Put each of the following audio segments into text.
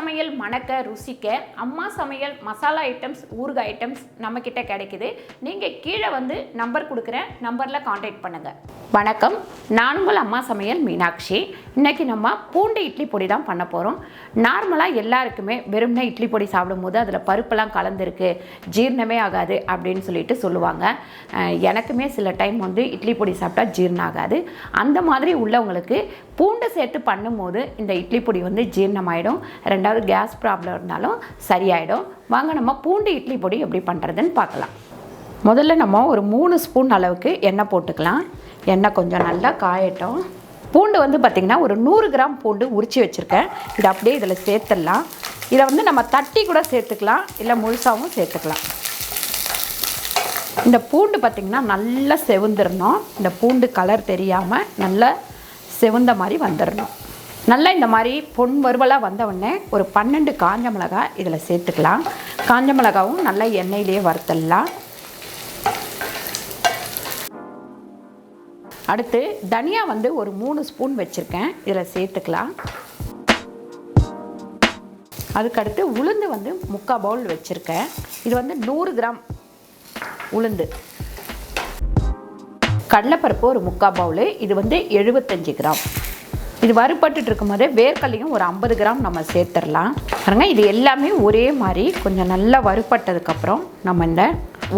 சமையல் மணக்க ருசிக்க அம்மா சமையல் மசாலா ஐட்டம்ஸ் ஊறுகாய் ஐட்டம்ஸ் நம்மக்கிட்ட கிடைக்குது. நீங்கள் கீழே வந்து நம்பர் கொடுக்குறேன், நம்பரில் காண்டாக்ட் பண்ணுங்கள். வணக்கம், நான் உங்கள் அம்மா சமையல் மீனாட்சி. இன்றைக்கி நம்ம பூண்டு இட்லி பொடி தான் பண்ண போகிறோம். நார்மலாக எல்லாருக்குமே வெறும்னா இட்லி பொடி சாப்பிடும்போது அதில் பருப்பெல்லாம் கலந்துருக்கு, ஜீரணமே ஆகாது அப்படின்னு சொல்லிட்டு சொல்லுவாங்க. எனக்குமே சில டைம் வந்து இட்லி பொடி சாப்பிட்டா ஜீரணம் ஆகாது. அந்த மாதிரி உள்ளவங்களுக்கு பூண்டு சேர்த்து பண்ணும்போது இந்த இட்லி பொடி வந்து ஜீரணமாயிடும். ரெண்டாவது கேஸ் ப்ராப்ளம் இருந்தாலும் சரியாயிடும். வாங்க நம்ம பூண்டு இட்லி பொடி எப்படி பண்ணுறதுன்னு பார்க்கலாம். முதல்ல நம்ம ஒரு 3 ஸ்பூன் அளவுக்கு எண்ணெய் போட்டுக்கலாம். எண்ணெய் கொஞ்சம் நல்லா காயட்டும். பூண்டு வந்து பார்த்திங்கன்னா ஒரு 100 கிராம் பூண்டு உரித்து வச்சுருக்கேன். இதை அப்படியே இதில் சேர்த்துடலாம். இதை வந்து நம்ம தட்டி கூட சேர்த்துக்கலாம், இல்லை முழுசாகவும் சேர்த்துக்கலாம். இந்த பூண்டு பார்த்திங்கன்னா நல்லா செவந்துடணும். இந்த பூண்டு கலர் தெரியாமல் நல்லா செவந்த மாதிரி வந்துடணும். நல்லா இந்த மாதிரி பொன் வறுவலாக வந்தவுடனே ஒரு 12 காஞ்ச மிளகாய் இதில் சேர்த்துக்கலாம். காஞ்ச மிளகாவும் நல்லா எண்ணெயிலேயே வறுத்துடலாம். அடுத்து தனியா வந்து ஒரு 3 ஸ்பூன் வச்சுருக்கேன், இதில் சேர்த்துக்கலாம். அதுக்கடுத்து உளுந்து வந்து 3/4 பவுல் வச்சுருக்கேன். இது வந்து 100 கிராம் உளுந்து. கடலைப்பருப்பு ஒரு 3/4 பவுலு, இது வந்து 75 கிராம். இது வறுபட்டு இருக்கும்போதே வேர்க்கல்லையும் ஒரு 50 கிராம் நம்ம சேர்த்துடலாம். பாருங்க, இது எல்லாமே ஒரே மாதிரி கொஞ்சம் நல்லா வறுபட்டதுக்கப்புறம் நம்ம இந்த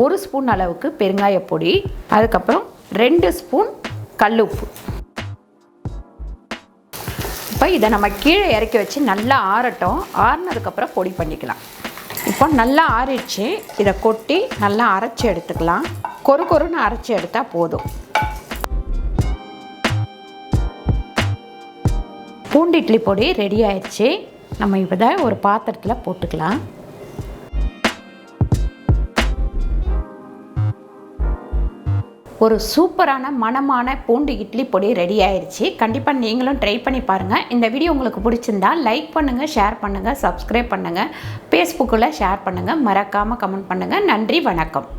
1 ஸ்பூன் அளவுக்கு பெருங்காய பொடி, அதுக்கப்புறம் 2 ஸ்பூன் கல்லுப்பு. இப்போ இதை நம்ம கீழே இறக்கி வச்சு நல்லா ஆறட்டும். ஆறினதுக்கப்புறம் பொடி பண்ணிக்கலாம். இப்போ நல்லா ஆறிடுச்சு. இதை கொட்டி நல்லா அரைச்சி எடுத்துக்கலாம். கொருன்னு அரைச்சி எடுத்தால் போதும். பூண்டு இட்லி பொடி ரெடி ஆயிடுச்சு. நம்ம இதை ஒரு பாத்திரத்தில் போட்டுக்கலாம். ஒரு சூப்பரான மணமான பூண்டு இட்லி பொடி ரெடி ஆயிடுச்சு. கண்டிப்பாக நீங்களும் ட்ரை பண்ணி பாருங்கள். இந்த வீடியோ உங்களுக்கு பிடிச்சிருந்தா லைக் பண்ணுங்கள், ஷேர் பண்ணுங்கள், சப்ஸ்கிரைப் பண்ணுங்கள், ஃபேஸ்புக்கில் ஷேர் பண்ணுங்கள், மறக்காமல் கமெண்ட் பண்ணுங்கள். நன்றி, வணக்கம்.